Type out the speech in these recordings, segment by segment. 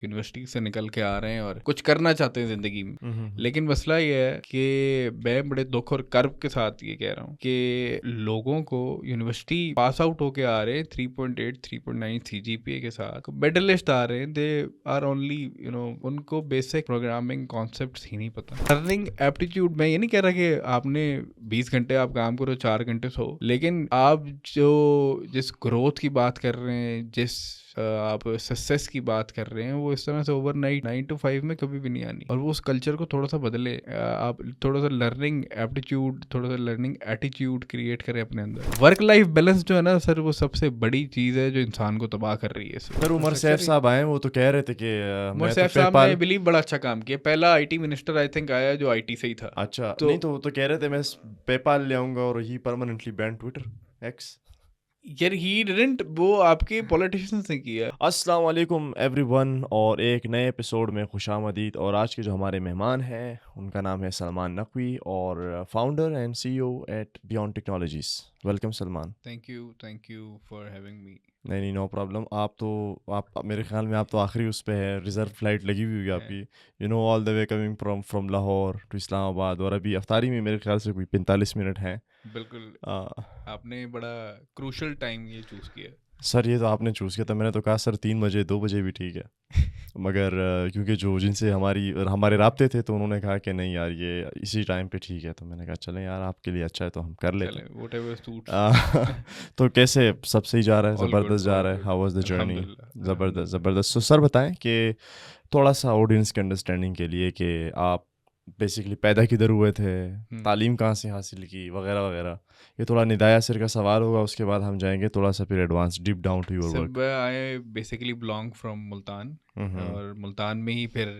University سے نکل کے آ رہے ہیں اور کچھ کرنا چاہتے ہیں زندگی میں، لیکن مسئلہ یہ ہے کہ میں بڑے دکھ اور کرب کے ساتھ یہ کہہ رہا ہوں کہ لوگوں کو یونیورسٹی پاس آؤٹ ہو کے آ رہے ہیں 3.8 3.9 CGPA کے ساتھ، میڈلسٹ آ رہے ہیں، دے آر اونلی ان کو بیسک پروگرامنگ کانسیپٹس ہی نہیں پتا. لرننگ ایپٹیٹیوڈ، میں یہ نہیں کہہ رہا کہ آپ نے 20 گھنٹے آپ کام کرو 4 گھنٹے سو، لیکن آپ جس گروتھ کی بات کر رہے ہیں، جس آپ سکسیس کی بات کر رہے ہیں، وہ اس طرح سے اوور نائٹ 9 to 5 میں کبھی بھی نہیں آنی. اور وہ اس کلچر کو تھوڑا سا بدلے، آپ تھوڑا سا لرننگ ایپٹیٹیوڈ، تھوڑا سا لرننگ ایٹیٹیوڈ کریٹ کریں اپنے اندر. ورک لائف بیلنس جو ہے نا سر، وہ سب سے بڑی چیز ہے جو انسان کو تباہ کر رہی ہے. سر عمر سیف صاحب آئے، وہ تو کہہ رہے تھے کہ عمر سیف صاحب نے بلیو بڑا اچھا کام کیا. پہلا IT منسٹر آئی تھنک آیا جو IT سے ہی تھا. اچھا نہیں تو وہ تو کہہ رہے تھے میں پے پال لے آؤں گا اور ہی پرماننٹلی بین ٹویٹر ایکس. یار ہی ڈیڈنٹ، وہ آپ کے پولیٹیشنز نے کیا. السلام علیکم ایوری ون، اور ایک نئے ایپیسوڈ میں خوش آمدید. اور آج کے جو ہمارے مہمان ہیں ان کا نام ہے سلمان نقوی، اور founder and CEO at beyond technologies. Welcome Salman. Thank you for having me. نہیں نو پرابلم. آپ میرے خیال میں آپ تو آخری اس پہ ہے، ریزرو فلائٹ لگی ہوئی ہوگی آپ کی، آل دا وے کمنگ فرام لاہور ٹو اسلام آباد، اور ابھی افطاری میں میرے خیال سے کوئی 45 منٹ ہیں. بالکل آپ نے بڑا کروشل ٹائم یہ چوز کیا. سر یہ تو آپ نے چوز کیا تھا، میں نے تو کہا سر 3 بجے 2 بجے بھی ٹھیک ہے، مگر کیونکہ جن سے ہمارے رابطے تھے تو انہوں نے کہا کہ نہیں یار یہ اسی ٹائم پہ ٹھیک ہے، تو میں نے کہا چلیں یار آپ کے لیے اچھا ہے تو ہم کر لیتے ہیں. تو کیسے سب صحیح جا رہا ہے؟ زبردست جا رہا ہے. How was the journey? زبردست. تو سر بتائیں کہ تھوڑا سا آڈینس کے انڈرسٹینڈنگ کے لیے کہ آپ بیسکلی پیدا کدھر ہوئے تھے، تعلیم کہاں سے حاصل کی، وغیرہ وغیرہ. یہ تھوڑا ندایا سر کا سوال ہوگا، اس کے بعد ہم جائیں گے تھوڑا سا پھر advance deep down to your work. I basically belong from Multan, اور ملتان میں ہی پھر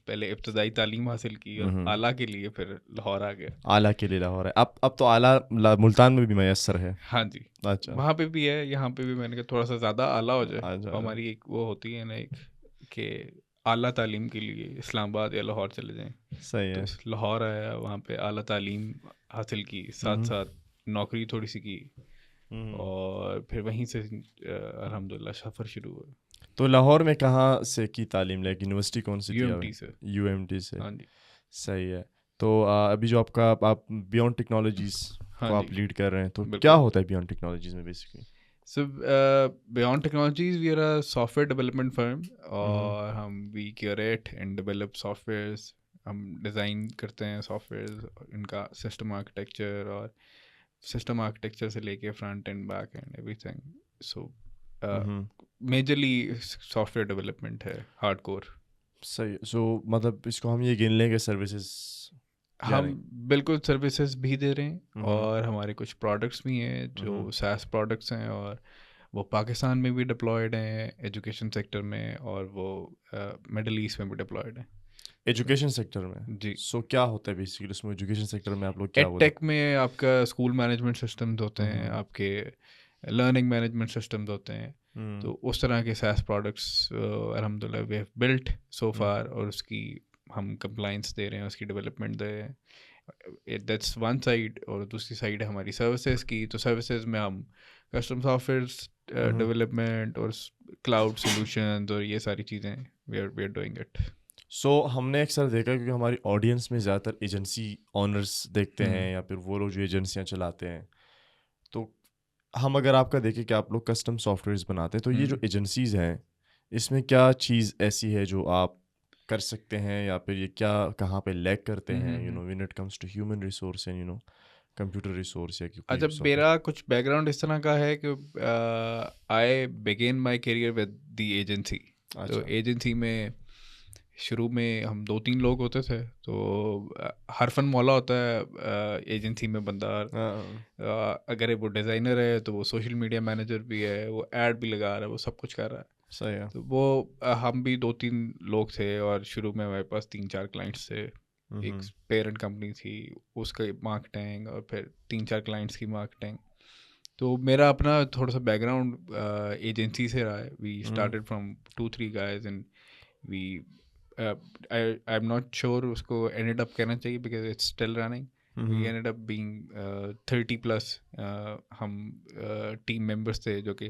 پہلے ابتدائی تعلیم حاصل کی اور اعلیٰ کے لیے پھر لاہور آ گیا. اعلیٰ کے لیے لاہور ہے. اب تو اعلیٰ ملتان میں بھی میسر ہے. ہاں جی. اچھا وہاں پہ بھی ہے، یہاں پہ بھی میں نے کہا تھوڑا سا زیادہ اعلیٰ ہو جائے. ہماری ایک وہ ہوتی ہے نا ایک کہ اعلیٰ تعلیم کے لیے اسلام آباد یا لاہور چلے جائیں. صحیح ہے. تو لاہور آیا، وہاں پہ اعلیٰ تعلیم حاصل کی، ساتھ ساتھ نوکری تھوڑی سی کی، اور پھر وہیں سے الحمدللہ سفر شروع ہوا. تو لاہور میں کہاں سے کی تعلیم لے؟ یونیورسٹی کون سی کیا؟ UMT سے. UMT سے. ہاں جی. صحیح ہے. تو ابھی جو آپ بیونڈ ٹیکنالوجیز کو آپ لیڈ کر رہے ہیں، تو کیا ہوتا ہے بیونڈ ٹیکنالوجیز میں basically? So Beyond Technologies, we are a software development firm, اور ہم we curate and develop softwares. ہم ڈیزائن کرتے ہیں سافٹ ویئر، ان کا سسٹم آرکیٹیکچر، اور سسٹم آرکیٹیکچر سے لے کے front end back and every thing. So majorly soft where development ہے، ہارڈ کور. صحیح. سو مطلب اس کو ہم یہ گن لیں کہ سروسز ہم بالکل سروسز بھی دے رہے ہیں، اور ہمارے کچھ پروڈکٹس بھی ہیں جو SaaS پروڈکٹس ہیں، اور وہ پاکستان میں بھی ڈپلائڈ ہیں ایجوکیشن سیکٹر میں، اور وہ مڈل ایسٹ میں بھی ڈپلائڈ ہیں. ایجوکیشن سیکٹر میں جی. سو کیا ہوتا ہے بیسکلی اس میں؟ ایجوکیشن سیکٹر میں آپ لوگ کیا ٹیک میں آپ کا اسکول مینجمنٹ سسٹمز ہوتے ہیں، آپ کے لرننگ مینجمنٹ سسٹمز ہوتے ہیں. تو اس طرح کے SaaS پروڈکٹس الحمدللہ we have built so far, اور اس کی ہم کمپلائنس دے رہے ہیں، اس کی ڈیولپمنٹ دے رہے ہیں. That's one side. اور دوسری سائڈ ہے ہماری سروسز کی. تو سروسز میں ہم کسٹم سافٹ ویئر ڈیولپمنٹ اور کلاؤڈ سولوشنز اور یہ ساری چیزیں وی آر ڈوئنگ اٹ. سو ہم نے اکثر دیکھا کیونکہ ہماری آڈینس میں زیادہ تر ایجنسی آنرس دیکھتے ہیں، یا پھر وہ لوگ جو ایجنسیاں چلاتے ہیں. تو ہم اگر آپ کا دیکھیں کہ آپ لوگ کسٹم سافٹ ویئرز بناتے ہیں، تو یہ جو ایجنسیز ہیں اس میں کیا چیز ایسی ہے جو آپ کر سکتے ہیں، یا پھر یہ کیا کہاں پہ لیگ کرتے ہیں when it comes to human resource and computer resource? یا اچھا، میرا کچھ بیک گراؤنڈ اس طرح کا ہے کہ I begin my career with the agency. تو ایجنسی میں شروع میں ہم 2-3 لوگ ہوتے تھے. تو ہر فن مولا ہوتا ہے ایجنسی میں بندہ. اگر وہ ڈیزائنر ہے تو وہ سوشل میڈیا مینیجر بھی ہے، وہ ایڈ بھی لگا رہا ہے، وہ سب کچھ کر رہا ہے. صحیح ہے. تو وہ ہم بھی 2-3 لوگ تھے، اور شروع میں ہمارے پاس 3-4 کلائنٹس تھے. ایک پیرنٹ کمپنی تھی، اس کا مارکیٹنگ، اور پھر 3-4 کلائنٹس کی مارکیٹنگ. تو میرا اپنا تھوڑا سا بیک گراؤنڈ ایجنسی سے رہا ہے. We started from 2-3 guys and we I I'm not sure اس کو ended up کہنا چاہیے because it's still running. We ended up being 30+ ہم ٹیم ممبرس تھے جو کہ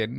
10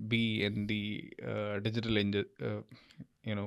be in the digital you know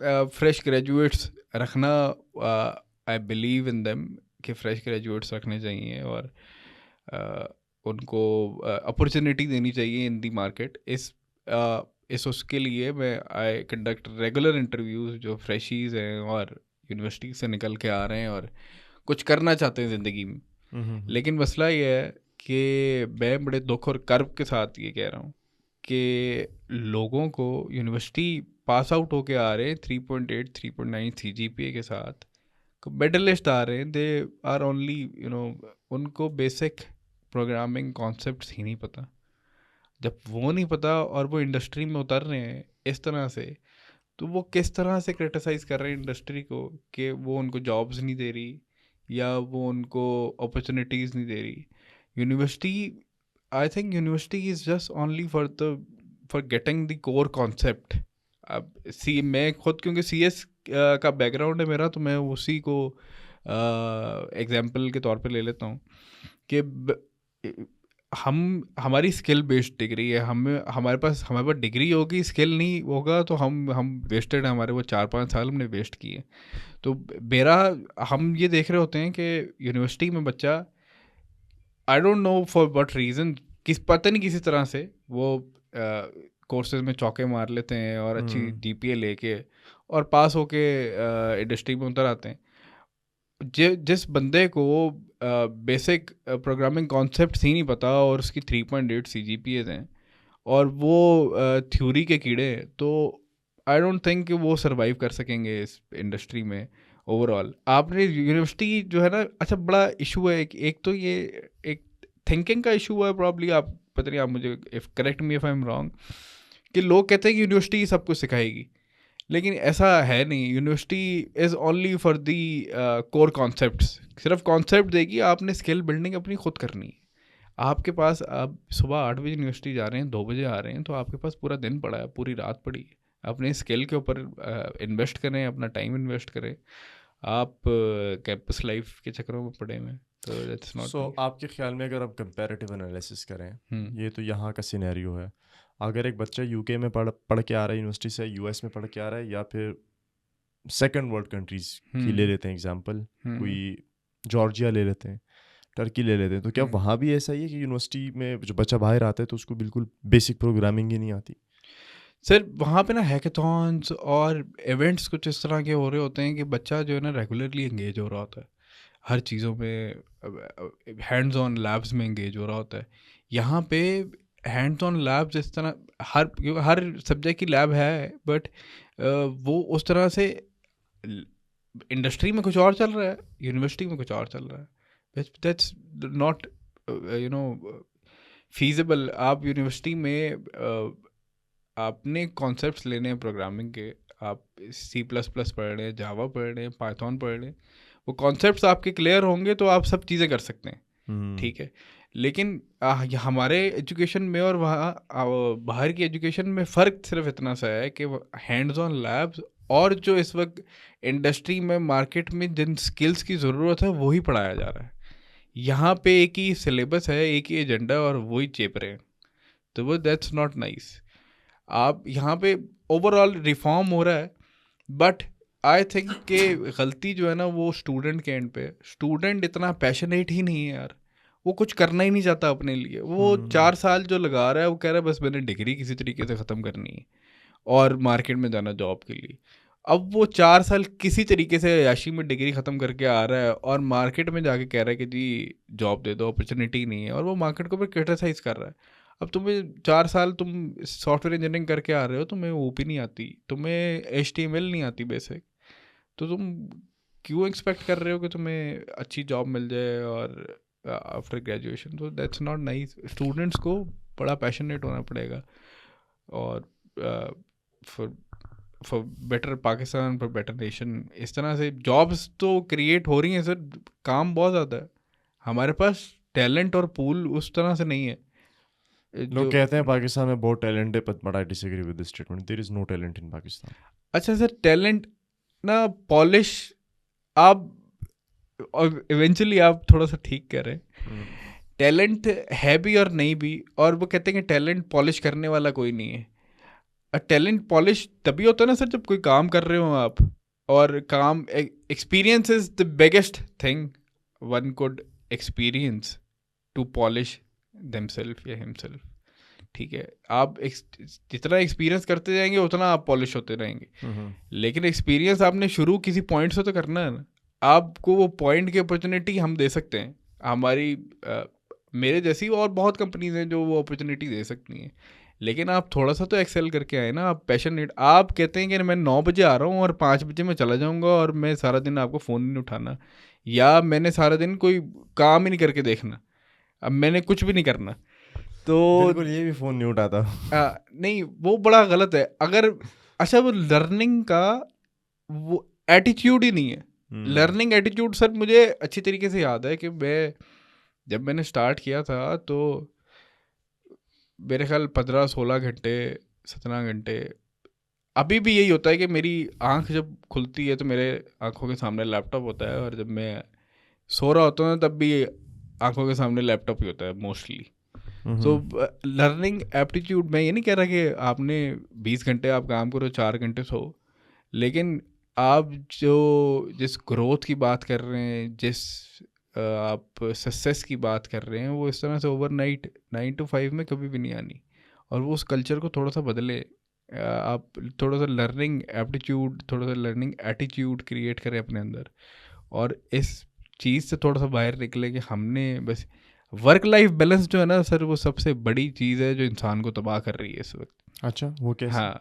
fresh graduates رکھنا, آئی بلیو ان دیم کہ فریش گریجویٹس رکھنے چاہیے اور ان کو اپرچونیٹی دینی چاہیے ان دی مارکیٹ. اس کے لیے میں آئی کنڈکٹ ریگولر انٹرویوز جو فریشیز ہیں اور یونیورسٹی سے نکل کے آ رہے ہیں اور کچھ کرنا چاہتے ہیں زندگی میں. لیکن مسئلہ یہ ہے کہ میں بڑے دکھ اور کرب کے ساتھ یہ کہہ رہا ہوں کہ لوگوں کو یونیورسٹی پاس آؤٹ ہو کے آ رہے ہیں 3.8 3.9 سی جی پی اے کے ساتھ, میڈلسٹ آ رہے ہیں, دے آر اونلی ان کو بیسک پروگرامنگ کانسیپٹس ہی نہیں پتہ. جب وہ نہیں پتہ اور وہ انڈسٹری میں اتر رہے ہیں اس طرح سے, تو وہ کس طرح سے کرٹیسائز کر رہے ہیں انڈسٹری کو کہ وہ ان کو جابز نہیں دے رہی یا وہ ان کو اپرچونیٹیز نہیں دے رہی. University, I think university is just only for getting the core concept. اب میں خود کیونکہ سی ایس کا بیک گراؤنڈ ہے میرا, تو میں اسی کو ایگزامپل کے طور پہ لے لیتا ہوں کہ ہماری اسکل بیسڈ ڈگری ہے. ہمارے پاس ڈگری ہوگی, اسکل نہیں ہوگا تو ہم ویسٹڈ ہیں, ہمارے وہ 4-5 سال ہم نے ویسٹ کیے. تو ہم یہ دیکھ رہے ہوتے ہیں کہ یونیورسٹی میں بچہ I don't know for what reason, پتہ نہیں کسی طرح سے وہ کورسز میں چوکے مار لیتے ہیں اور اچھی جی پی اے لے کے اور پاس ہو کے انڈسٹری میں اتر آتے ہیں. جس بندے کو بیسک پروگرامنگ کانسیپٹس ہی نہیں پتہ اور اس کی 3.8 سی جی پی ایز ہیں اور وہ تھیوری کے کیڑے ہیں, تو آئی ڈونٹ تھنک کہ وہ سروائیو کر سکیں گے اس انڈسٹری میں اوور آل. آپ نے یونیورسٹی جو ہے نا, اچھا بڑا ایشو ہے ایک تو یہ ایک تھنکنگ کا ایشو ہے پرابلی, آپ پتہ نہیں, آپ مجھے correct me if I am wrong, کہ لوگ کہتے ہیں کہ یونیورسٹی سب کچھ سکھائے گی, لیکن ایسا ہے نہیں. University is only for the core concepts, صرف کانسیپٹ دے گی, آپ نے اسکل بلڈنگ اپنی خود کرنی ہے. آپ کے پاس آپ صبح 8 بجے یونیورسٹی جا رہے ہیں, 2 بجے آ رہے ہیں, تو آپ کے پاس پورا دن پڑا ہے, پوری رات پڑی ہے. اپنے اسکل کے اوپر انویسٹ کریں, اپنا ٹائم انویسٹ کریں. آپ کیمپس لائف کے چکروں میں پڑے ہوئے ہیں. سو آپ کے خیال میں اگر آپ کمپیریٹیو انالیسس کریں, یہ تو یہاں کا سینیریو ہے, اگر ایک بچہ یو کے میں پڑھ کے آ رہا ہے یونیورسٹی سے, یو ایس میں پڑھ کے آ رہا ہے, یا پھر سیکنڈ ورلڈ کنٹریز کی لے لیتے ہیں ایگزامپل, کوئی جارجیا لے لیتے ہیں, ٹرکی لے لیتے ہیں, تو کیا وہاں بھی ایسا ہی ہے کہ یونیورسٹی میں جو بچہ باہر آتا ہے تو اس کو بالکل بیسک پروگرامنگ ہی نہیں آتی؟ سر وہاں پہ نا ہیکیتھونس اور ایونٹس کچھ اس طرح کے ہو رہے ہوتے ہیں کہ بچہ جو ہے نا ریگولرلی انگیج ہو رہا ہوتا ہے ہر چیزوں میں, ہینڈز آن لیبس میں انگیج ہو رہا ہوتا ہے. یہاں پہ ہینڈز آن لیبس اس طرح ہر سبجیکٹ کی لیب ہے, بٹ وہ اس طرح سے انڈسٹری میں کچھ اور چل رہا ہے, یونیورسٹی میں کچھ اور چل رہا ہے. That's not feasible. آپ یونیورسٹی میں آپ نے کانسیپٹس لینے ہیں پروگرامنگ کے, آپ C++ پڑھ رہے ہیں, جاوا پڑھ رہے ہیں, پائتھون پڑھ رہے ہیں, وہ کانسیپٹس آپ کے کلیئر ہوں گے تو آپ سب چیزیں کر سکتے ہیں, ٹھیک ہے. لیکن ہمارے ایجوکیشن میں اور وہاں باہر کی ایجوکیشن میں فرق صرف اتنا سا ہے کہ ہینڈز آن لیبس اور جو اس وقت انڈسٹری میں مارکیٹ میں جن اسکلس کی ضرورت ہے وہی پڑھایا جا رہا ہے. یہاں پہ ایک ہی سلیبس ہے, ایک ہی ایجنڈا, اور وہی چیپ رہے ہیں, تو وہ دیٹس ناٹ نائس. آپ یہاں پہ اوور آل ریفارم ہو رہا ہے, بٹ آئی تھنک کہ غلطی جو ہے نا وہ اسٹوڈنٹ کے اینڈ پہ. اسٹوڈنٹ اتنا پیشنیٹ ہی نہیں ہے یار, وہ کچھ کرنا ہی نہیں چاہتا اپنے لیے. وہ 4 سال جو لگا رہا ہے وہ کہہ رہا ہے بس میں نے ڈگری کسی طریقے سے ختم کرنی ہے اور مارکیٹ میں جانا جاب کے لیے. اب وہ 4 سال کسی طریقے سے عیاشی میں ڈگری ختم کر کے آ رہا ہے اور مارکیٹ میں جا کے کہہ رہا ہے کہ جی جاب دے دو, اپرچونیٹی نہیں ہے, اور وہ مارکیٹ کو پھر کرٹیسائز کر رہا ہے. اب تمہیں 4 سال تم سافٹ ویئر انجینئرنگ کر کے آ رہے ہو, تمہیں او پی نہیں آتی, تمہیں HTML نہیں آتی بیسک, تو تم کیوں ایکسپیکٹ کر رہے ہو کہ تمہیں اچھی جاب مل جائے اور آفٹر گریجویشن؟ تو دیٹس ناٹ نائس. اسٹوڈنٹس کو بڑا پیشنیٹ ہونا پڑے گا, اور for better Pakistan, for better nation. اس طرح سے جابس تو کریٹ ہو رہی ہیں سر, کام بہت زیادہ ہے ہمارے پاس, ٹیلنٹ اور پول اس طرح سے نہیں ہے. لوگ کہتے ہیں پاکستان میں بہت ٹیلنٹ ہے, but I disagree with this statement. There is no talent in Pakistan. اچھا سر, ٹیلنٹ نا پالش آپ ایونچولی آپ تھوڑا سا ٹھیک کر رہے ہیں, ٹیلنٹ ہے بھی اور نہیں بھی, اور وہ کہتے ہیں کہ ٹیلنٹ پالش کرنے والا کوئی نہیں ہے. ٹیلنٹ پالش تبھی ہوتا ہے نا سر جب کوئی کام کر رہے ہو آپ, اور کام experience is the biggest thing one could experience to polish them self یا ہم سیلف. ٹھیک ہے, آپ جتنا ایکسپیرینس کرتے جائیں گے اتنا آپ پالش ہوتے رہیں گے, لیکن ایکسپیرینس آپ نے شروع کسی پوائنٹ سے تو کرنا ہے نا. آپ کو وہ پوائنٹ کی اپرچونیٹی ہم دے سکتے ہیں, ہماری میرے جیسی اور بہت کمپنیز ہیں جو وہ اپرچونیٹی دے سکتی ہیں, لیکن آپ تھوڑا سا تو ایکسیل کر کے آئے نا. آپ پیشنیٹ, آپ کہتے ہیں کہ میں 9 بجے آ رہا ہوں اور 5 بجے میں چلا جاؤں گا اور میں سارا دن آپ کو فون نہیں اٹھانا, یا میں نے سارا دن کوئی کام ہی نہیں کر کے دیکھنا, اب میں نے کچھ بھی نہیں کرنا, تو بالکل یہ بھی فون نہیں اٹھاتا. نہیں, وہ بڑا غلط ہے. اگر اچھا وہ لرننگ کا وہ ایٹیٹیوڈ ہی نہیں ہے. لرننگ ایٹیٹیوڈ سر مجھے اچھی طریقے سے یاد ہے کہ جب میں نے اسٹارٹ کیا تھا تو میرے خیال 15-16 گھنٹے 17 گھنٹے, ابھی بھی یہی ہوتا ہے کہ میری آنکھ جب کھلتی ہے تو میرے آنکھوں کے سامنے لیپ ٹاپ ہوتا ہے, اور جب میں سو رہا ہوتا ہوں تب بھی آنکھوں کے سامنے لیپ ٹاپ ہی ہوتا ہے موسٹلی. سو لرننگ ایپٹیٹیوڈ, میں یہ نہیں کہہ رہا کہ آپ نے 20 گھنٹے آپ کام کرو 4 گھنٹے سو, لیکن آپ جس گروتھ کی بات کر رہے ہیں, جس آپ سکسیس کی بات کر رہے ہیں, وہ اس طرح سے اوور نائٹ 9 to 5 میں کبھی بھی نہیں آنی. اور وہ اس کلچر کو تھوڑا سا بدلے, آپ تھوڑا سا لرننگ ایپٹیٹیوڈ, تھوڑا سا لرننگ ایٹیٹیوڈ کریٹ کریں اپنے اندر, اور اس چیز سے تھوڑا سا باہر نکلے کہ ہم نے بس ورک لائف بیلنس جو ہے نا سر, وہ سب سے بڑی چیز ہے جو انسان کو تباہ کر رہی ہے اس وقت. اچھا وہ کیسے؟ ہاں,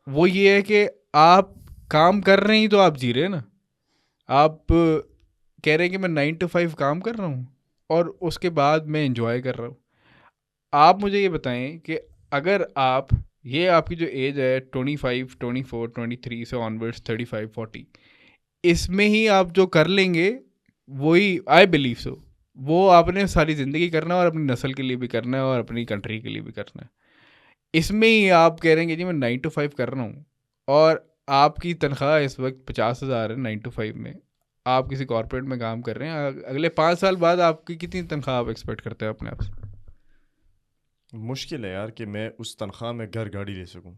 وہ یہ ہے کہ آپ کام کر رہے ہیں تو آپ جی رہے ہیں نا. آپ کہہ رہے ہیں کہ میں 9 to 5 کام کر رہا ہوں اور اس کے بعد میں انجوائے کر رہا ہوں. آپ مجھے یہ بتائیں کہ اگر آپ کی جو ایج ہے 25, 24, 23 سے آنورڈس 35, 40, اس میں ہی آپ جو کر لیں گے وہی آئی بلیو سو, وہ آپ نے ساری زندگی کرنا ہے, اور اپنی نسل کے لیے بھی کرنا ہے, اور اپنی کنٹری کے لیے بھی کرنا ہے. اس میں ہی آپ کہہ رہے ہیں کہ جی میں 9 to 5 کر رہا ہوں, اور آپ کی تنخواہ اس وقت 50,000 ہے 9 to 5 میں, آپ کسی کارپوریٹ میں کام کر رہے ہیں, اگلے 5 سال بعد آپ کی کتنی تنخواہ آپ ایکسپیکٹ کرتے ہیں اپنے آپ سے؟ مشکل ہے یار کہ میں اس تنخواہ میں گھر گاڑی لے سکوں.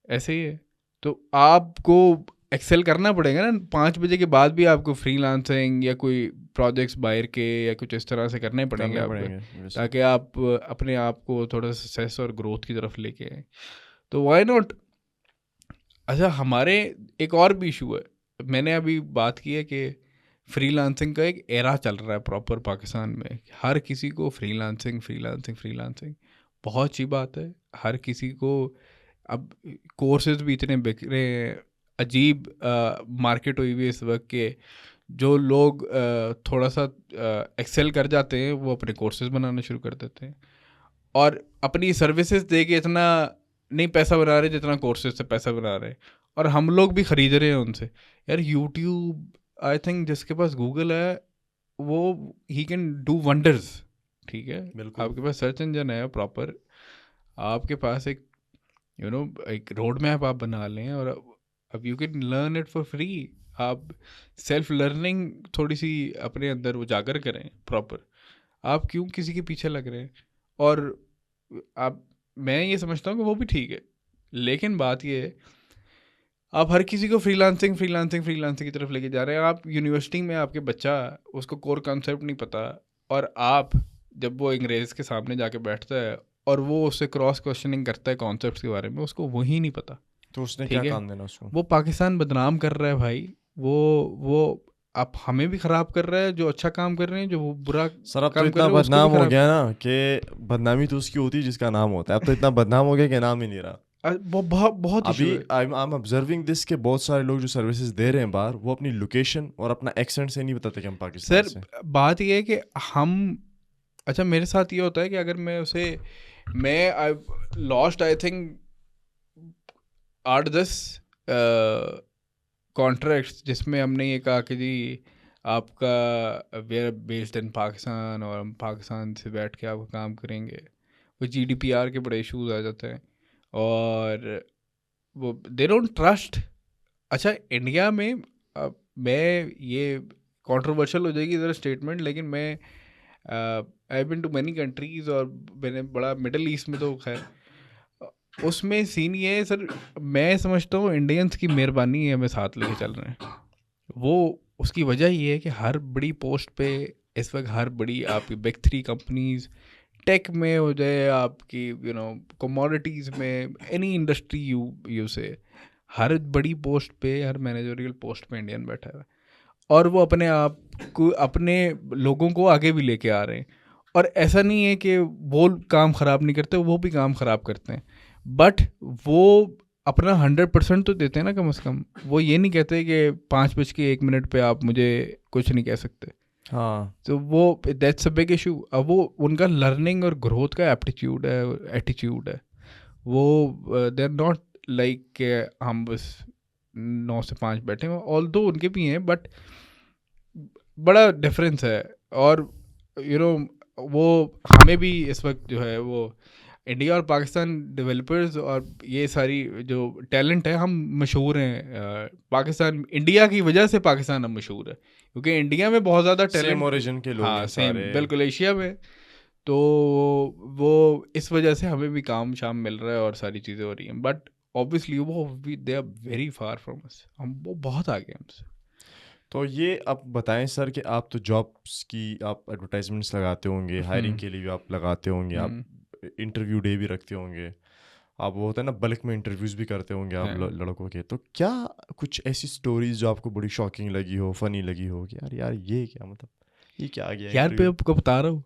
ایسے ہی ہے, تو آپ کو ایکسل کرنا پڑے گا نا. 5 بجے کے بعد بھی آپ کو فری لانسنگ یا کوئی پروجیکٹس باہر کے یا کچھ اس طرح سے کرنے پڑیں گے آپ کو, تاکہ آپ اپنے آپ کو تھوڑا سا سکسیس اور گروتھ کی طرف لے کے آئیں. تو وائی ناٹ. اچھا ہمارے ایک اور بھی ایشو ہے, میں نے ابھی بات کی ہے کہ فری لانسنگ کا ایک ایرا چل رہا ہے پراپر پاکستان میں. ہر کسی کو فری لانسنگ بہت اچھی بات ہے. ہر کسی کو اب کورسز بھی اتنے بک رہے ہیں, عجیب مارکیٹ ہوئی ہوئی اس وقت کہ جو لوگ تھوڑا سا ایکسل کر جاتے ہیں وہ اپنے کورسز بنانا شروع کر دیتے ہیں, اور اپنی سروسز دے کے اتنا نہیں پیسہ بنا رہے جتنا کورسز سے پیسہ بنا رہے ہیں, اور ہم لوگ بھی خرید رہے ہیں ان سے. یار یوٹیوب, آئی تھنک جس کے پاس گوگل ہے وہ ہی کین ڈو ونڈرز. ٹھیک ہے, آپ کے پاس سرچ انجن ہے پراپر, آپ کے پاس ایک ایک روڈ میپ آپ بنا لیں, اور اب you can learn it for free. آپ سیلف لرننگ تھوڑی سی اپنے اندر اجاگر کریں پراپر. آپ کیوں کسی کے پیچھے لگ رہے ہیں؟ اور میں یہ سمجھتا ہوں کہ وہ بھی ٹھیک ہے, لیکن بات یہ ہے آپ ہر کسی کو فری لانسنگ کی طرف لے کے جا رہے ہیں. آپ یونیورسٹی میں آپ کے بچہ اس کو کور کانسیپٹ نہیں پتہ, اور آپ جب وہ انگریز کے سامنے جا کے بیٹھتا ہے اور وہ اس سے کراس کوشچننگ کرتا ہے کانسیپٹس کے بارے میں, اس کو وہی نہیں پتہ, تو اس نے کیا کام دینا اس کو؟ وہ پاکستان بدنام کر رہا ہے بھائی. وہ اب ہمیں بھی خراب کر رہا ہے جو اچھا کام کر رہے ہیں, جو وہ برا سر اب تو اتنا بدنام ہو گیا نا کہ بدنامی تو اس کی ہوتی ہے جس کا نام ہوتا ہے. اب تو اتنا بدنام ہو گیا کہ نام ہی نہیں رہا. بہت ابھی آئی ایم آبزرونگ دس کہ بہت سارے لوگ جو سروسز دے رہے ہیں باہر, وہ اپنی لوکیشن اور اپنا ایکسنٹ سے نہیں بتاتے کہ ہم پاکستان سے. سر بات یہ ہے کہ ہم, اچھا میرے ساتھ یہ ہوتا ہے کہ اگر میں لاسٹ آئی تھنک 8-10 کانٹریکٹس جس میں ہم نے یہ کہا کہ جی آپ کا ویئر بیسڈ ان پاکستان, اور ہم پاکستان سے بیٹھ کے آپ کا کام کریں گے. وہ GDPR کے بڑے ایشوز آ جاتے ہیں, اور وہ دے ڈونٹ ٹرسٹ. اچھا انڈیا میں یہ کانٹروورشل ہو جائے گی ذرا اسٹیٹمنٹ, لیکن میں آئی بین ٹو مینی کنٹریز, اور میں نے بڑا مڈل ایسٹ میں تو خیر اس میں سین یہ ہے سر, میں سمجھتا ہوں انڈینس کی مہربانی ہے ہمیں ساتھ لے کے چل رہے ہیں. وہ اس کی وجہ یہ ہے کہ ہر بڑی پوسٹ پہ اس وقت, ہر بڑی آپ کی بگ 3 کمپنیز, ٹیک میں ہو جائے, آپ کی کموڈیٹیز میں, اینی انڈسٹری یو سے, ہر بڑی پوسٹ پہ, ہر مینیجریل پوسٹ پہ انڈین بیٹھا ہوا ہے, اور وہ اپنے آپ کو, اپنے لوگوں کو آگے بھی لے کے آ رہے ہیں. اور ایسا نہیں ہے کہ وہ کام خراب نہیں کرتے, وہ بھی کام خراب کرتے ہیں, بٹ وہ اپنا 100% تو دیتے ہیں نا کم از کم. وہ یہ نہیں کہتے کہ 5:01 پہ آپ مجھے کچھ نہیں کہہ سکتے. ہاں, تو وہ دیٹس اے بگ ایشو. اب وہ ان کا لرننگ اور گروتھ کا ایٹیٹیوڈ ہے. وہ دے آر ناٹ لائک کہ ہم بس 9 سے 5 بیٹھے ہیں, آل دو ان کے بھی ہیں, بٹ بڑا ڈفرینس ہے. اور وہ ہمیں بھی اس وقت جو ہے وہ انڈیا اور پاکستان ڈیولپرز اور یہ ساری جو ٹیلنٹ ہے, ہم مشہور ہیں. پاکستان, انڈیا کی وجہ سے پاکستان اب مشہور ہے, کیونکہ انڈیا میں بہت زیادہ ٹیلنٹ, سیم اوریجن کے لوگ ہیں سیم سارے. بالکل ایشیا میں. تو وہ اس وجہ سے ہمیں بھی کام شام مل رہا ہے اور ساری چیزیں ہو رہی ہیں. بٹ اوبیسلی وہ they are very far from us, وہ بہت آگے ہم سے. تو یہ آپ بتائیں سر کہ آپ تو جابس کی آپ ایڈورٹائزمنٹس لگاتے ہوں گے, ہائرنگ کے لیے بھی آپ لگاتے ہوں گے, آپ انٹرویو ڈے بھی رکھتے ہوں گے, آپ وہ ہوتا ہے نا بلک میں انٹرویوز بھی کرتے ہوں گے آپ لڑکوں کے. تو کیا کچھ ایسی اسٹوریز جو آپ کو بڑی شاکنگ لگی ہو, فنی لگی ہو کہ یار یہ کیا, مطلب یہ کیا آ گیا یار پہ آپ کو بتا رہا ہوں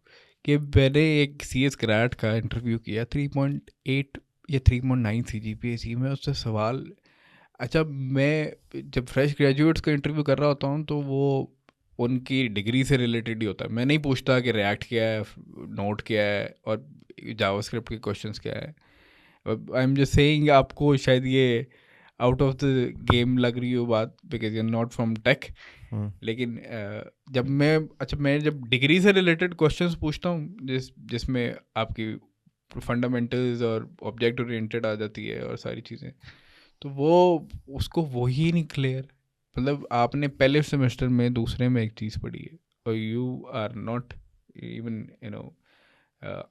کہ میں نے ایک سی ایس گریڈ کا انٹرویو کیا, 3.8 یا 3.9 CGPA میں. اس سے سوال, اچھا میں جب فریش گریجویٹس کا انٹرویو کر رہا ہوتا ہوں تو وہ ان کی ڈگری سے ریلیٹڈ ہی ہوتا ہے. میں نہیں پوچھتا کہ ریئیکٹ کیا ہے, نوٹ کیا ہے, اور جاوا اسکرپٹ کے کوشچنس کیا ہے. آئی ایم جسٹ سیئنگ, آپ کو شاید یہ آؤٹ آف دا گیم لگ رہی ہو بات, because you are not from tech. لیکن جب میں جب ڈگری سے ریلیٹڈ کوشچنس پوچھتا ہوں, جس میں آپ کی فنڈامنٹلز اور آبجیکٹ اورینٹیڈ آ جاتی ہے اور ساری چیزیں, تو وہ اس کو وہی نہیں کلیئر. مطلب آپ نے پہلے سیمسٹر میں, دوسرے میں ایک چیز پڑھی ہے, اور you are not even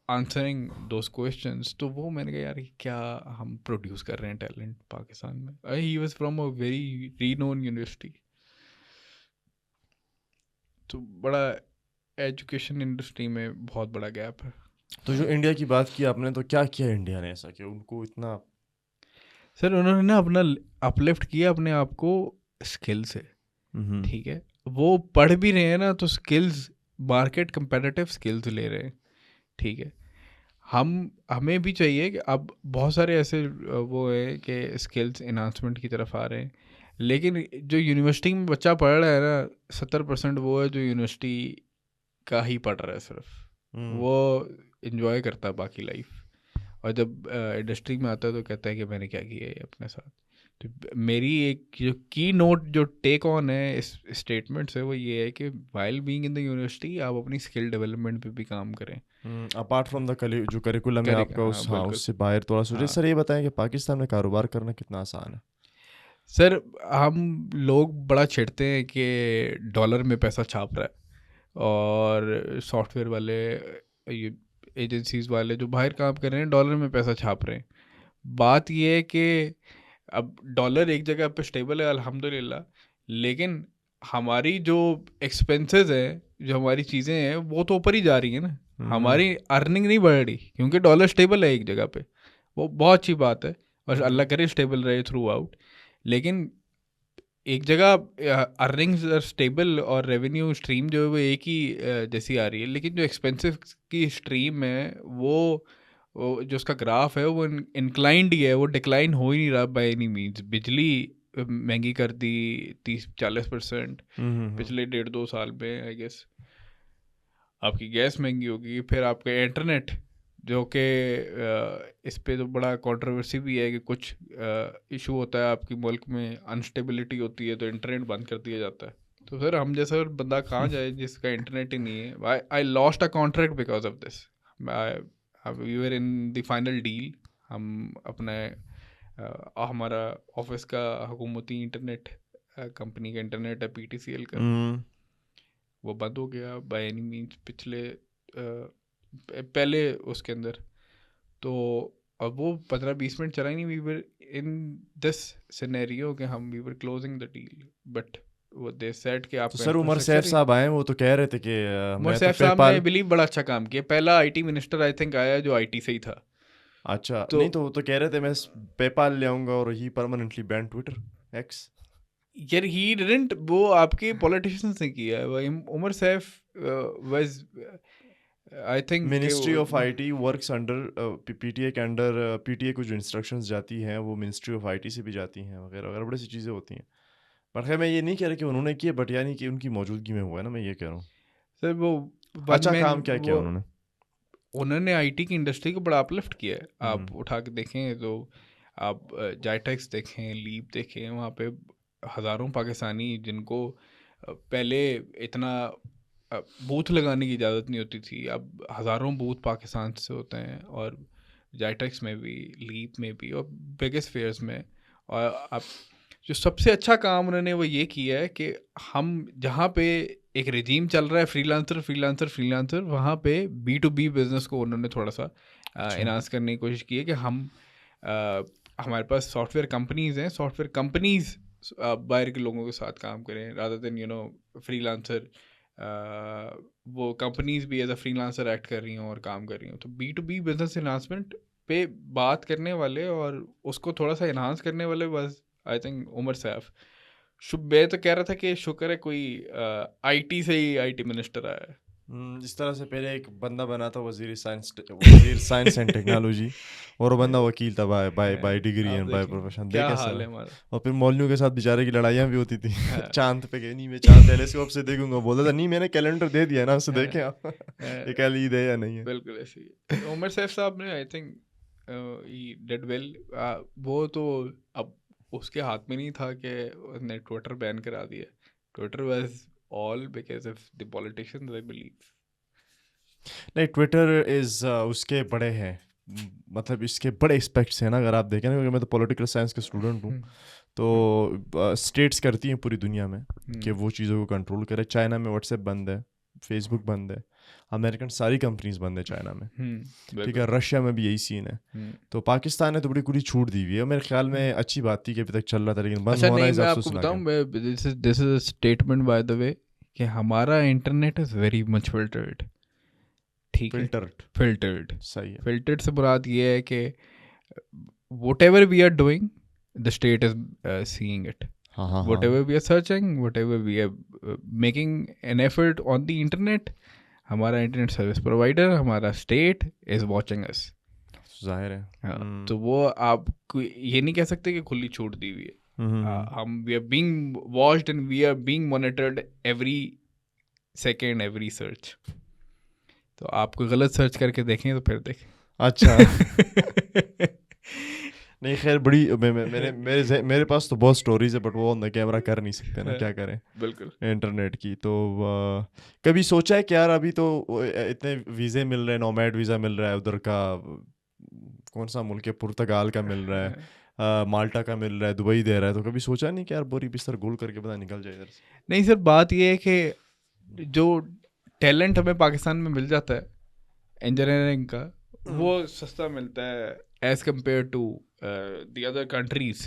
answering those questions. تو وہ میں نے کہا یار کیا ہم پروڈیوس کر رہے ہیں ٹیلنٹ پاکستان میں. He was from a very renowned university. تو بڑا ایجوکیشن انڈسٹری میں بہت بڑا گیپ ہے. تو جو انڈیا کی بات کی آپ نے, تو کیا کیا انڈیا نے ایسا کہ ان کو اتنا, سر انہوں نے نا اپنا اپلفٹ کیا اپنے آپ کو اسکل سے. ٹھیک ہے, وہ پڑھ بھی رہے ہیں نا تو اسکلز, مارکیٹ کمپیٹیٹیو اسکلز لے رہے ہیں. ٹھیک ہے, ہمیں بھی چاہیے کہ اب بہت سارے ایسے وہ ہیں کہ اسکلز انہانسمنٹ کی طرف آ رہے ہیں. لیکن جو یونیورسٹی میں بچہ پڑھ رہا ہے نا, 70% وہ ہے جو یونیورسٹی کا ہی پڑھ رہا ہے صرف. وہ انجوائے کرتا ہے باقی لائف, اور جب انڈسٹری میں آتا ہے تو کہتا ہے کہ میں نے کیا کیا ہے اپنے ساتھ. تو میری ایک جو کی نوٹ جو ٹیک آن ہے اس اسٹیٹمنٹ سے, وہ یہ ہے کہ while being in the university آپ اپنی اسکل ڈیولپمنٹ پہ بھی کام کریں, اپارٹ فرام دا جو کریکولم ہے آپ کا, اس سے باہر تھوڑا سوچے. سر یہ بتائیں کہ پاکستان میں کاروبار کرنا کتنا آسان ہے؟ سر ہم لوگ بڑا چھیڑتے ہیں کہ ڈالر میں پیسہ چھاپ رہا ہے, اور سافٹ ویئر والے, ایجنسیز والے جو باہر کام کر رہے ہیں ڈالر میں پیسہ چھاپ رہے ہیں. بات یہ ہے کہ اب ڈالر ایک جگہ پہ اسٹیبل ہے الحمد للہ, لیکن ہماری جو ایکسپینسز ہیں, جو ہماری چیزیں ہیں, وہ تو اوپر ہی جا رہی ہیں نا. ہماری ارننگ نہیں بڑھ رہی کیونکہ ڈالر اسٹیبل ہے ایک جگہ پہ. وہ بہت اچھی بات ہے, اور اللہ کرے اسٹیبل رہے تھرو آؤٹ. لیکن ایک جگہ ارننگز اسٹیبل اور ریونیو اسٹریم جو ہے وہ ایک ہی جیسی آ رہی ہے, لیکن جو ایکسپینسو کی اسٹریم ہے وہ جو اس کا گراف ہے وہ انکلائنڈ ہی ہے, وہ ڈکلائن ہو ہی نہیں رہا بائی اینی مینس. بجلی مہنگی کر دی 30-40% پچھلے 1.5-2 سال میں, آئی گیس. آپ کی گیس مہنگی ہوگی, پھر آپ کا انٹرنیٹ, جو کہ اس پہ تو بڑا کنٹروورسی بھی ہے کہ کچھ ایشو ہوتا ہے آپ کی ملک میں, انسٹیبلٹی ہوتی ہے تو انٹرنیٹ بند کر دیا جاتا ہے. تو سر ہم جیسا بندہ کہاں جائے جس کا انٹرنیٹ ہی نہیں ہے. I lost a contract because of this. We were in the final deal. ہم اپنا ہمارا آفس کا حکومتی انٹرنیٹ کمپنی کا انٹرنیٹ ہے PTCL کا, وہ بند ہو گیا بائی اینی مینس پچھلے پہلے اس کے اندر. تو اور وہ 15-20 منٹ چلا ہی نہیں. وی ور ان دس سینیریو کہ ہم وی ور کلوزنگ دا ڈیل, بٹ وہ دے سیٹ کہ آپ تو کا سر عمر سیف صاحب آئے وہ تو کہہ رہے تھے کہ عمر میں تو سیف پے صاحب نے پال. بلیو بڑا اچھا کام کیا. پہلا I T minister I think آیا جو آئی ٹی سے ہی تھا. اچھا نہیں تو وہ تو کہہ رہے تھے میں پے پال لے آؤں گا اور ہی پرماننٹلی بین ٹویٹر ایکس. یار ہی ڈیڈنٹ, وہ آپ کے پولیٹیشینس نے کیا ہے. Umar Saif was I think ministry of I T works under P T A کے انڈر. پی ٹی اے کو جو انسٹرکشنز جاتی ہیں وہ منسٹری آف آئی ٹی سے بھی جاتی ہیں وغیرہ وغیرہ, بڑی سی چیزیں ہوتی ہیں. پر خیر میں یہ نہیں کہہ رہا کہ انہوں نے کیے, بٹ یعنی کہ ان کی موجودگی میں ہوا ہے نا, میں یہ کہہ رہا ہوں. سر وہ اچھا کام کیا کیا انہوں نے آئی ٹی کی انڈسٹری کو بڑا اپلفٹ کیا ہے. آپ اٹھا کے دیکھیں تو آپ جائٹیکس دیکھیں, لیپ دیکھیں, وہاں پہ ہزاروں پاکستانی جن کو پہلے اتنا بوتھ لگانے کی اجازت نہیں ہوتی تھی, اب ہزاروں بوتھ پاکستان سے ہوتے ہیں, اور جائٹیکس میں بھی, لیپ میں بھی, اور بگیسٹ فیئرس میں. اور اب جو سب سے اچھا کام انہوں نے وہ یہ کیا ہے کہ ہم جہاں پہ ایک رجیم چل رہا ہے فری لانسر, وہاں پہ B2B بزنس کو انہوں نے تھوڑا سا انہانس کرنے کی کوشش کی ہے کہ ہمارے پاس سافٹ ویئر کمپنیز ہیں, سافٹ ویئر کمپنیز باہر کے لوگوں کے ساتھ کام کریں رادر دین فری لانسر. وہ کمپنیز بھی as a free lancer act کر رہی ہوں اور کام کر رہی ہوں. تو B2B بزنس انہانسمنٹ پہ بات کرنے والے اور اس کو تھوڑا سا انہانس کرنے والے بس آئی تھنک عمر سیف. میں تو کہہ رہا تھا کہ شکر ہے کوئی آئی ٹی سے ہی آئی ٹی منسٹر آیا ہے. اس طرح سے پہلے ایک بندہ بنا تھا وزیر سائنس اینڈ ٹیکنالوجی, اور وہ بندہ وکیل تھا by degree and by profession. کیا حال ہے ہمارا. اور پھر مولویوں کے ساتھ بیچارے کی لڑائیاں بھی ہوتی تھی. چاند پہ کہ نہیں میں چاند ٹیلیسکوپ سے دیکھوں گا, بولتا تھا نہیں میں نے کیلنڈر دے دیا نا, اسے دیکھیں آپ یہ کل عید ہے یا نہیں ہے. بالکل ایسے ہی عمر سیف صاحب نے آئی تھنک ڈیڈ ویل. وہ تو اب اس کے ہاتھ میں نہیں تھا کہ اس نے ٹویٹر بین کرا دیا. Twitter was all because of the politicians, I believe. نہیں ٹویٹر از اس کے بڑے ہیں, مطلب اس کے بڑے اسپیکٹس ہیں نا. اگر آپ دیکھیں نا, کیونکہ میں تو پولیٹیکل سائنس کا اسٹوڈنٹ ہوں, تو اسٹیٹس کرتی ہیں پوری دنیا میں کہ وہ چیزوں کو کنٹرول کرے. چائنا میں واٹس ایپ بند ہے, فیس بک بند ہے, امریکن ساری کمپنیز بند ہے چائنا میں, ٹھیک ہے. رشیا میں بھی یہی سین ہے. تو پاکستان نے تو بڑی کھلی چھوٹ دی ہوئی ہے. میرے خیال میں اچھی بات تھی کہ ابھی تک چل رہا تھا, لیکن بند ہونا میں آپ کو بتاؤں, دس از اے اسٹیٹمنٹ بائی دا وے کہ ہمارا internet is very much filtered. ٹھیک ہے, فلٹرڈ. صحیح ہے. فلٹرڈ سے مراد یہ ہے کہ whatever we are doing the state is seeing it. Whatever we are searching, whatever we are making an effort on the internet, ہمارا انٹرنیٹ سروس پرووائڈر, ہمارا اسٹیٹ از واچنگ اس. ظاہر ہے. تو وہ آپ کو یہ نہیں کہہ سکتے کہ کھلی چھوٹ دی ہوئی ہے. ہم we are being watched and we are being monitored every second, every search. تو آپ کو غلط سرچ کر کے دیکھیں تو پھر دیکھیں. اچھا نہیں خیر بڑی میرے پاس تو بہت سٹوریز ہے, بٹ وہ آن کیمرہ کر نہیں سکتے نا, کیا کریں. بالکل انٹرنیٹ کی تو کبھی سوچا ہے کہ یار ابھی تو اتنے ویزے مل رہے ہیں, نومیڈ ویزا مل رہا ہے, ادھر کا کون سا ملک ہے, پرتگال کا مل رہا ہے, مالٹا کا مل رہا ہے, دبئی دے رہا ہے, تو کبھی سوچا نہیں کہ یار بوری بستر گول کر کے پتہ نکل جائے ادھر سے. نہیں سر, بات یہ ہے کہ جو ٹیلنٹ ہمیں پاکستان میں مل جاتا ہے انجینئرنگ کا, وہ سستا ملتا ہے as compare to the other countries.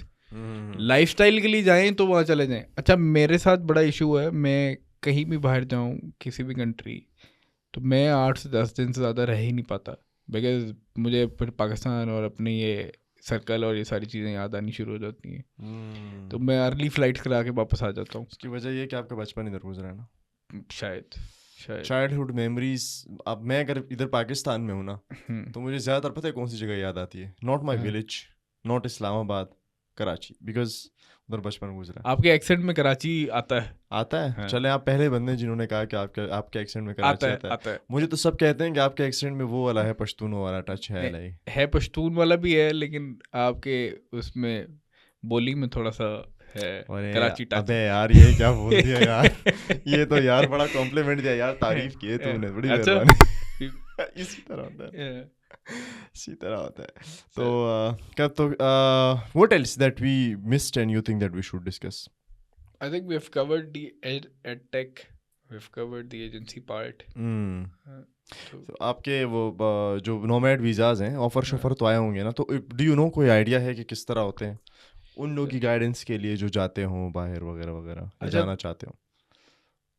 Lifestyle کے لیے جائیں تو وہاں چلے جائیں. اچھا میرے ساتھ بڑا ایشو ہے, میں کہیں بھی باہر جاؤں کسی بھی کنٹری, تو میں 8 سے 10 دن سے زیادہ رہ ہی نہیں پاتا, بیکاز مجھے پھر پاکستان اور اپنے یہ سرکل اور یہ ساری چیزیں یاد آنی شروع ہو جاتی ہیں. تو میں ارلی فلائٹ کرا کے واپس آ جاتا ہوں. اس کی وجہ یہ کہ آپ کا بچپن ادھر گزرا ہے نا, شاید چائلڈہڈ میموریز. اب میں اگر ادھر پاکستان میں ہوں نا, تو مجھے زیادہ تر پتہ ہے کون سی جگہ یاد آتی ہے. ناٹ مائی ولیج, ناٹ اسلام آباد, کراچی, بیکاز ادھر بچپن گزرا. آپ کے ایکسینٹ میں کراچی آتا ہے. چلیں آپ پہلے بندے جنہوں نے کہا کہ آپ کے ایکسینٹ میں کراچی آتا ہے. مجھے تو سب کہتے ہیں کہ آپ کے ایکسینٹ میں وہ والا ہے, پشتون والا ٹچ ہے. پشتون والا بھی ہے, لیکن آپ کے اس میں بولی میں تھوڑا سا ہے کراچی ٹچ. ابے یار یہ کیا بول دیا یار, یہ تو یار بڑا کمپلیمنٹ دیا یار, تعریف کی ہے تم نے, بڑی مہربانی. اسی طرح ہوتا ہے. تو کب تو what else that we missed and you think that we should discuss? I think we have covered the edtech we've covered the agency part. تو آپ کے وہ جو نومیڈ ویزاز ہیں آفر شفر تو آئے ہوں گے نا, تو ڈو یو نو کوئی آئیڈیا ہے کہ کس طرح ہوتے ہیں ان لوگوں کی گائیڈنس کے لیے جو جاتے ہوں باہر وغیرہ وغیرہ جانا چاہتے ہوں؟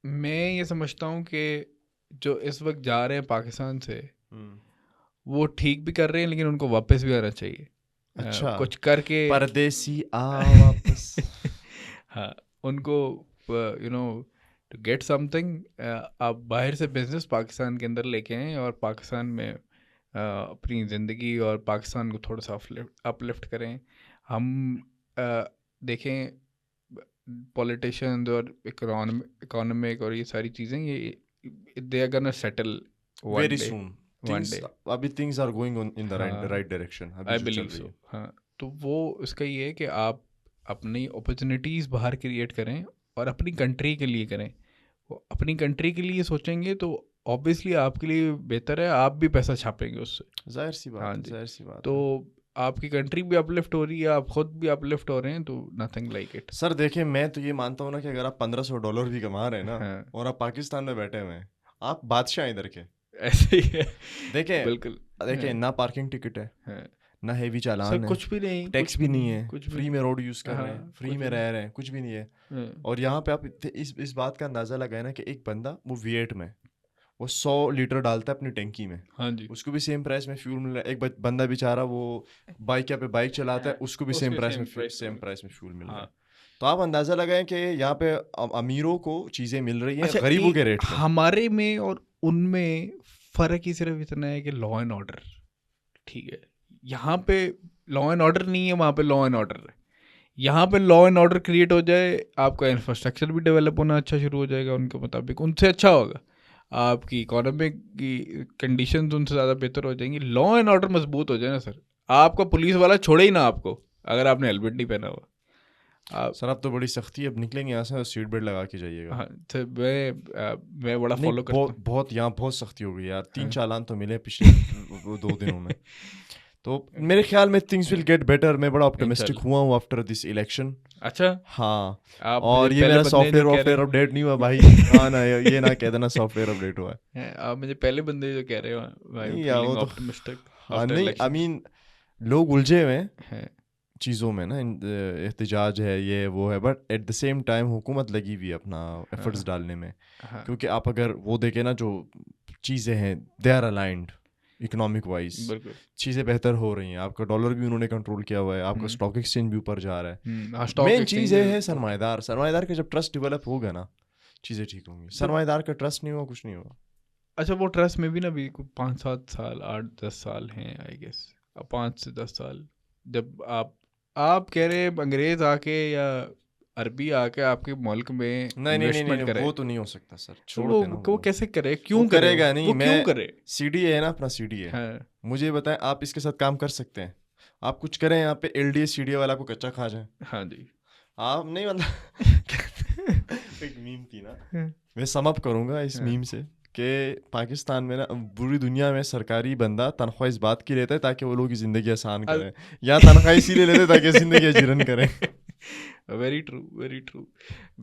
میں یہ سمجھتا ہوں کہ جو اس وقت جا رہے ہیں پاکستان سے وہ ٹھیک بھی کر رہے ہیں, لیکن ان کو واپس بھی آنا چاہیے. اچھا, کچھ کر کے پردیسی آ واپس. ہاں, ان کو you know to get something, آپ باہر سے بزنس پاکستان کے اندر لے کے آئیں اور پاکستان میں اپنی زندگی اور پاکستان کو تھوڑا سا اپ لفٹ کریں. ہم دیکھیں پولیٹیشنز اور اکانومک اور یہ ساری چیزیں یہ they are gonna settle very soon. ابھی things are going in the right direction, I believe so. ہاں, تو وہ اس کا یہ ہے کہ آپ اپنی اپرچونیٹیز باہر کریٹ کریں اور اپنی کنٹری کے لیے کریں. اپنی کنٹری کے لیے سوچیں گے تو آبویسلی آپ کے لیے بہتر ہے, آپ بھی پیسہ چھاپیں گے اس سے, ظاہر سی بات, ظاہر سی بات. تو آپ کی کنٹری بھی اپ لفٹ ہو رہی ہے, آپ خود بھی اپ لفٹ ہو رہے ہیں, تو نتھنگ لائک اٹ. سر دیکھیں, میں تو یہ مانتا ہوں نا کہ اگر آپ $1,500 بھی کما رہے ہیں نا اور آپ پاکستان میں بیٹھے ہوئے ہیں, آپ بادشاہ ادھر کے. ایسے ہی ہے. دیکھیں بالکل, دیکھیں نہ پارکنگ ٹکٹ ہے, نہ ہیوی چالان ہے, کچھ بھی نہیں, ٹیکس بھی نہیں ہے, فری میں روڈ یوز کر رہے ہیں, فری میں رہ رہے ہیں, کچھ بھی نہیں ہے. اور یہاں پہ آپ اس بات کا اندازہ لگائیں نا کہ ایک بندہ وہ V8 میں وہ 100 لیٹر ڈالتا ہے اپنی ٹینکی میں, ہاں جی, اس کو بھی سیم پرائس میں فیول مل رہا ہے. ایک بندہ بیچارہ وہ بائک پہ بائک چلاتا ہے, اس کو بھی سیم پرائس میں فیول مل رہا ہے. تو آپ اندازہ لگائیں کہ یہاں پہ امیروں کو چیزیں مل رہی ہیں غریبوں کے ریٹ. ہمارے میں اور ان میں فرق ہی صرف اتنا ہے کہ لا اینڈ آرڈر. ٹھیک ہے, یہاں پہ لا اینڈ آرڈر نہیں ہے, وہاں پہ لا اینڈ آرڈر ہے. یہاں پہ لا اینڈ آرڈر کریٹ ہو جائے, آپ کا انفراسٹرکچر بھی ڈیولپ ہونا اچھا شروع ہو جائے گا, ان کے مطابق ان سے اچھا ہوگا, آپ کی اکانومک کی کنڈیشنز ان سے زیادہ بہتر ہو جائیں گی. لا اینڈ آرڈر مضبوط ہو جائے نا سر, آپ کا پولیس والا چھوڑے ہی نا آپ کو اگر آپ نے ہیلمٹ نہیں پہنا ہوا. سر اب تو بڑی سختی, اب نکلیں گے یہاں سے سیٹ بیلٹ لگا کے جائیے گا. میں بڑا فالو کرتا ہوں. بہت یہاں بہت سختی ہو گئی یار, 3 چالان تو ملے پچھلے 2 دنوں میں. تو میرے خیال میں تھنگس ول گیٹ بیٹر. میں بڑا آپٹمسٹک ہوا ہوں آفٹر دس الیکشن. اچھا, ہاں, اور یہ میرا سافٹ ویئر اپڈیٹ نہیں ہوا بھائی. ہاں نا, یہ نہ کہہ دینا سافٹ ویئر اپڈیٹ ہوا ہے. آپ مجھے پہلے بندے جو کہہ رہے ہو آپٹمسٹک. ہاں نہیں, آئی مین لوگ الجھے ہوئے ہیں چیزوں میں نا, احتجاج ہے یہ وہ ہے, but at the same time حکومت لگی ہوئی ہے اپنا ایفرٹس ڈالنے میں. کیونکہ آپ اگر وہ دیکھیں نا جو چیزیں ہیں they are aligned economic wise, چیزیں بہتر ہو رہی ہیں. آپ کا ڈالر بھی انہوں نے کنٹرول کیا ہوا ہے, آپ کا اسٹاک ایکسچینج بھی اوپر جا رہا ہے. مین چیز یہ ہے سرمایہ دار کا جب ٹرسٹ ڈیولپ ہوگا نا چیزیں ٹھیک ہوں گی. سرمایہ دار کا ٹرسٹ نہیں ہوگا کچھ نہیں ہوگا. اچھا, وہ ٹرسٹ میں بھی نا بھی 5-7 سال 8-10 سال ہیں آئی گیس, 5 سے 10 سال. جب آپ کہہ رہے انگریز آ کے یا عربی آ کے آپ کے ملک میں نہیں وہ تو نہیں ہو سکتا سر, چھوڑ دینا. وہ کیسے کرے, کیوں کرے گا نہیں, میں کیوں کرے. CDA ہے نا اپنا CDA, مجھے بتائیں آپ اس کے ساتھ کام کر سکتے ہیں, آپ کچھ کریں یہاں پہ LDA CDA والا کو کچا کھا جائیں. ہاں جی, آپ نہیں مطلب ایک میم تھی نا, میں سم اپ کروں گا اس میم سے کہ پاکستان میں نا پوری دنیا میں سرکاری بندہ تنخواہ اس بات کی لیتا ہے تاکہ وہ لوگوں کی زندگی آسان کریں, یا تنخواہ اسی لیے لیتے تاکہ زندگی اجیرن کریں. ویری ٹرو, ویری ٹرو,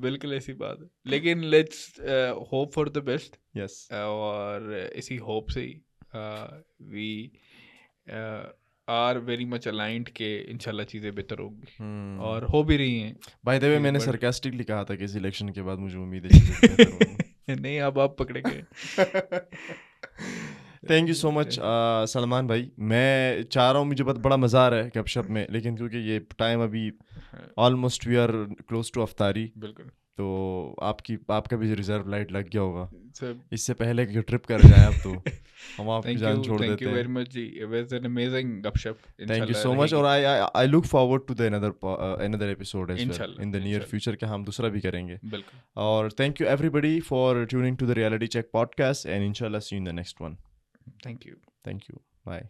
بالکل ایسی بات ہے. لیکن let's hope for the best. Yes, اور اسی ہوپ سے we are very much aligned کہ انشاءاللہ چیزیں بہتر ہوں گی, اور ہو بھی رہی ہیں. بائی دا وے میں نے سرکاسٹکلی کہا تھا کہ اس الیکشن کے بعد مجھے امید ہے چیزیں بہتر ہوں گی. نہیں, اب آپ پکڑے گئے. تھینک یو سو مچ سلمان بھائی. میں چاہ رہا ہوں, مجھے بڑا مزہ آ رہا ہے گپ شپ میں, لیکن کیونکہ یہ ٹائم ابھی almost we are close to افطاری, بالکل, تو آپ کا بھی ریزرو لائٹ لگ گیا ہوگا. اس سے پہلے کہ ٹرپ کر جائیں اب تو ہم آپ کی جان چھوڑ دیتے ہیں. تھینک یو ویری مچ جی, اٹ واز این امیزنگ گپ شپ. تھینک یو سو مچ, اور I look forward to the another episode as well in the near future کہ ہم دوسرا بھی کریں گے. بالکل, اور thank you everybody for tuning to the Reality Check podcast, and inshallah see you in the next one. Thank you. Bye.